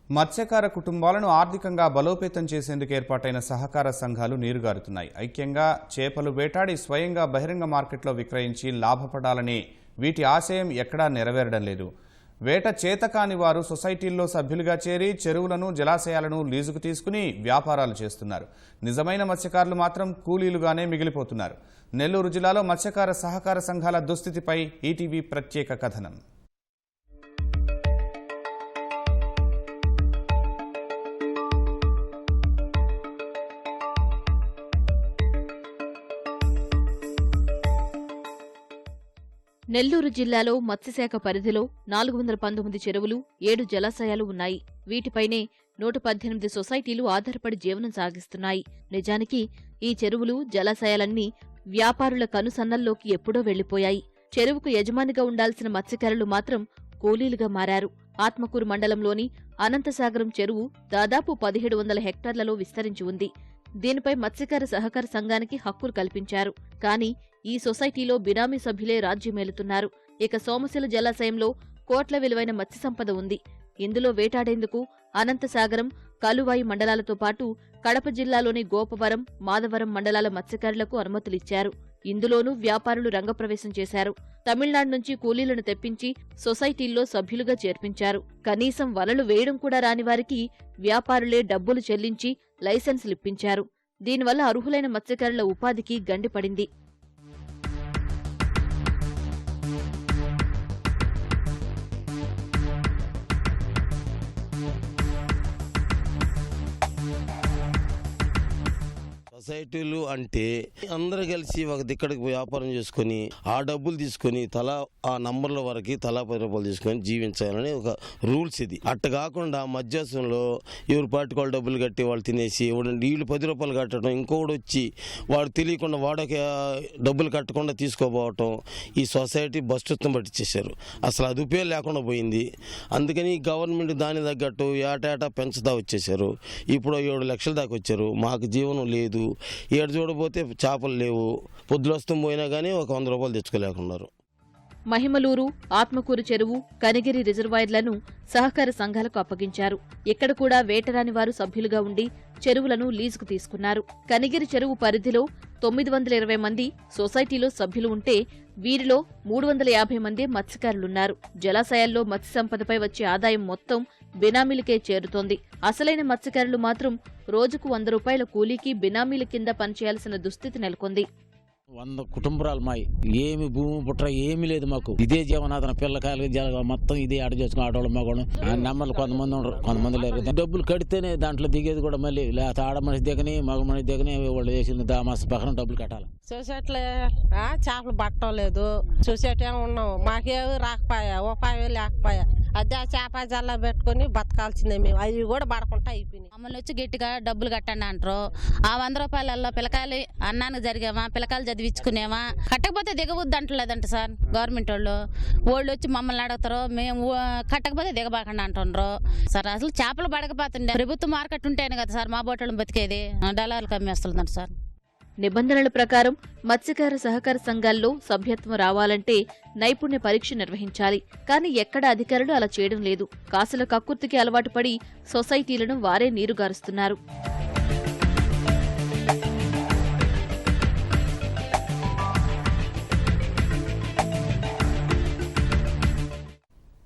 మత్స్యకార కుటుంబాలను ఆర్థికంగా బలోపేతం చేసేందుకు ఏర్పాటైన సహకార సంఘాలు నీరుగారుతున్నాయి. ఐక్యంగా చేపలు వేటాడి స్వయంగా బహిరంగ మార్కెట్లో విక్రయించి లాభపడాలని వీటి ఆశయం ఎక్కడా నెరవేరడం లేదు. వేట చేతకాని వారు సొసైటీల్లో సభ్యులుగా చేరి చెరువులను జలాశయాలను లీజుకు తీసుకుని వ్యాపారాలు చేస్తున్నారు. నిజమైన మత్స్యకారులు మాత్రం కూలీలుగానే మిగిలిపోతున్నారు. నెల్లూరు జిల్లాలో మత్స్యకార సహకార సంఘాల దుస్థితిపై ఈటీవీ ప్రత్యేక కథనం. నెల్లూరు జిల్లాలో మత్స్యశాఖ పరిధిలో 419 చెరువులు, 7 జలాశయాలు ఉన్నాయి. వీటిపైనే 118 సొసైటీలు ఆధారపడి జీవనం సాగిస్తున్నాయి. నిజానికి ఈ చెరువులు, జలాశయాలన్నీ వ్యాపారుల కనుసన్నల్లోకి ఎప్పుడో వెళ్లిపోయాయి. చెరువుకు యజమానిగా ఉండాల్సిన మత్స్యకారులు మాత్రం కూలీలుగా మారారు. ఆత్మకూరు మండలంలోని అనంతసాగరం చెరువు దాదాపు 1700 హెక్టార్లలో విస్తరించి ఉంది. దీనిపై మత్స్యకార సహకార సంఘానికి హక్కులు కల్పించారు. కానీ ఈ సొసైటీలో బినామీ సభ్యులే రాజ్యమేలుతున్నారు. ఇక సోమశిల జలాశయంలో కోట్ల విలువైన మత్స్య సంపద ఉంది. ఇందులో వేటాడేందుకు అనంతసాగరం, కలువాయి మండలాలతో పాటు కడప జిల్లాలోని గోపవరం, మాధవరం మండలాల మత్స్యకారులకు అనుమతులిచ్చారు. ఇందులోనూ వ్యాపారులు రంగప్రవేశం చేశారు. తమిళనాడు నుంచి కూలీలను తెప్పించి సొసైటీల్లో సభ్యులుగా చేర్పించారు. కనీసం వలలు వేయడం కూడా రాని వారికి వ్యాపారులే డబ్బులు చెల్లించి లైసెన్సులిప్పించారు. దీనివల్ల అర్హులైన మత్స్యకారుల ఉపాధికి గండిపడింది. సొసైటీలు అంటే అందరూ కలిసి ఒక దిక్కడికి వ్యాపారం చేసుకుని ఆ డబ్బులు తీసుకొని తలా ఆ నంబర్ల వరకు తలా 10 రూపాయలు తీసుకొని జీవించాలని ఒక రూల్స్ ఇది. అట్ట కాకుండా మధ్యాహ్నంలో ఎవరు పార్టీ వాళ్ళు డబ్బులు కట్టి వాళ్ళు తినేసి వీళ్ళు 10 రూపాయలు కట్టడం, ఇంకొకటి వచ్చి వాడు తెలియకుండా వాడకి డబ్బులు కట్టకుండా తీసుకోపోవటం ఈ సొసైటీ బస్టుత్వం పట్టించేశారు. అసలు అదుపే లేకుండా పోయింది. అందుకని గవర్నమెంట్ దాని తగ్గట్టు ఏటా పెంచుతా వచ్చేసారు. ఇప్పుడు 7 లక్షల దాకా వచ్చారు. మాకు జీవనం లేదు. ఏడు చూడబోతే చేపలు లేవు. పొద్దులొస్తం పోయినా కానీ ఒక 100 రూపాయలు తెచ్చుకోలేకున్నారు. మహిమలూరు, ఆత్మకూరు చెరువు, కనిగిరి రిజర్వాయర్లను సహకార సంఘాలకు అప్పగించారు. ఇక్కడ కూడా వేటరాని వారు సభ్యులుగా ఉండి చెరువులను లీజుకు తీసుకున్నారు. కనిగిరి చెరువు పరిధిలో 920 మంది సొసైటీలో సభ్యులు ఉంటే వీరిలో 350 మంది మత్స్యకారులున్నారు. జలాశయాల్లో మత్స్య సంపదపై వచ్చే ఆదాయం మొత్తం బినామీలకే చేరుతోంది. అసలైన మత్స్యకారులు మాత్రం రోజుకు 100 రూపాయల కూలీకి బినామీల కింద పనిచేయాల్సిన దుస్థితి నెలకొంది. 100 కుటుంబాలు మాయి. ఏమి భూమి పుట్ర ఏమీ లేదు మాకు. ఇదే జీవనాధార పిల్లకాయలు మొత్తం ఇదే ఆడ చేసుకుని ఆడవాళ్ళు మగవాళ్ళు నెమ్మలు కొంతమంది ఉండరు, కొంతమంది లేరు. డబ్బులు కడితేనే దాంట్లో దిగేది కూడా మళ్ళీ లేకపోతే ఆడ మనిషి దిగని మగ మనిషి దిగని వాళ్ళు వేసిన దామాస పక్కన డబ్బులు కట్టాలి. సొసైటీలో చేపలు పట్టడం లేదు. సొసైటీ ఉన్నాం, మాకేవి రాకపోయా, ఉపాయం లేకపోయా. అదే చేప జల్లా పెట్టుకుని బతకాల్సిందే మేము. అవి కూడా పడకుండా అయిపోయినాయి. మమ్మల్ని వచ్చి గట్టిగా డబ్బులు కట్టండి అంటారు. ఆ 100 రూపాయలలో పిల్లకాయలు అన్నానికి జరిగామా, పిల్లకాయలు చదివించుకునేవా, కట్టకపోతే దిగబుద్ది అంటలేదంట సార్ గవర్నమెంట్ వాళ్ళు వచ్చి మమ్మల్ని అడుగుతారు. మేము కట్టకపోతే దిగబాకండి అంటుండ్రు సార్. అసలు చేపలు పడకపోతుండే ప్రభుత్వ మార్కెట్ ఉంటేనే కదా సార్ మా బోటోళ్ళని బతికేది. డలార్లకు అమ్మేస్తుందంట సార్. నిబంధనల ప్రకారం మత్స్యకార సహకార సంఘాల్లో సభ్యత్వం రావాలంటే నైపుణ్య పరీక్ష నిర్వహించాలి. కానీ ఎక్కడ అధికారులు అలా చేయడం లేదు. కాసుల కక్కుర్తికి అలవాటు పడి సొసైటీలను వారే నీరుగారుస్తున్నారు.